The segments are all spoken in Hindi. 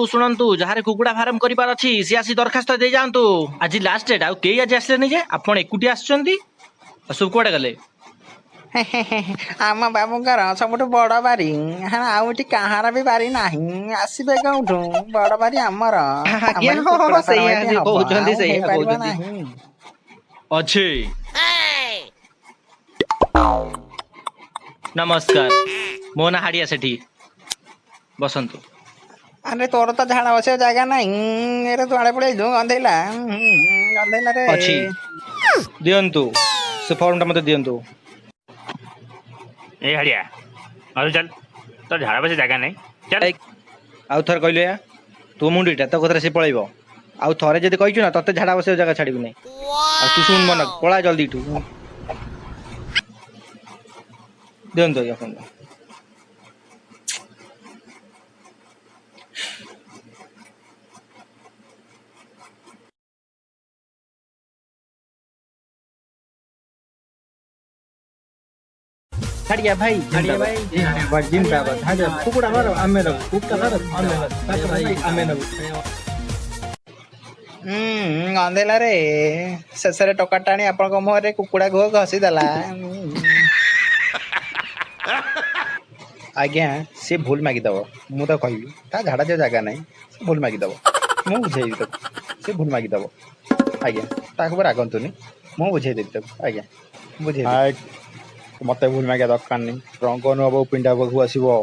शुणु जहाँ कुकुड़ा फार्म कर सी आसी दरखास्त दे जातु आज लास्ट डेट आई आज आसले जे आप एकुटी सब कौड़े गले आम बाबूंकर सबुठ बड़ बारी आउटी कहार भी बारी नाही आसबे कौठू बड़ बारी आमर अच्छे नमस्कार मो ना हाड़िया सेठी बसंतु अरे तोर तो झाड़ा बस जगह नहीं रे तू आड़े पड़े गंधेला गंधेला रे अच्छी दियंतु से फॉर्म मत दियंतु ए हड़िया घर चल तो झाड़ा बस जगह नहीं चल आउ थर कहलु या तू मुंडीटा तो कथरा से पळैबो आउ थरे जदि कहिछु ना तते झाड़ा बस जगह छाड़िबि नै आ तू सुन मन पळा जल्दी तू दियंतु या फोन हड़िया भाई जिंदाबाद हड़िया कुकुड़ा मारो आमे रो कुकुड़ा मारो आमे रो गंधेला रे शेष टका टाणी आपण मुहर कुकुड़ा गुह घसी देला आज्ञा सी भूल मागिदेव मु तो कहबी ता झाड़ा जो जगह नहीं भूल मागिदेव मु बुझेबी तो सी भूल मागिदेव आज्ञा ताको रागंतुनी मु बुझेदेवी तो आज्ञा बुझे मत भूल मागे दरकार नहीं रंग नुब पिंडा पाखु आसो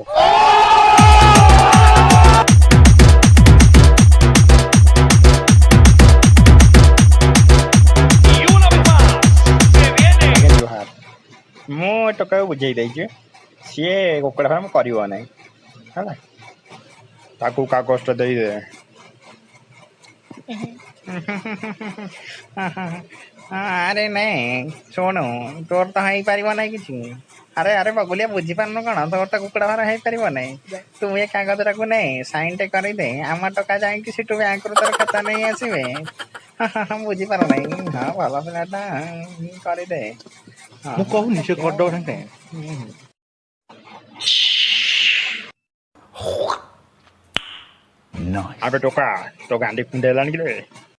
मु टका बुझे देची सी कुकुड़ा फार्म कर का कष्ट दे अरे नहीं शुणु तोर तो हो पार ना कि अरे अरे बगुलिया बुझी पारन कौन तोर तो कुकुड़ा फार हो पार ना तू ये कागज को नहीं साइन टे करदे आम टका जाकि सीटू बैंक तोर खाता नहीं आसबे बुझी पार ना हाँ भल पिलाटा करदे कहूनी से करदो अबे टोका तो गांडी कुंडेला कि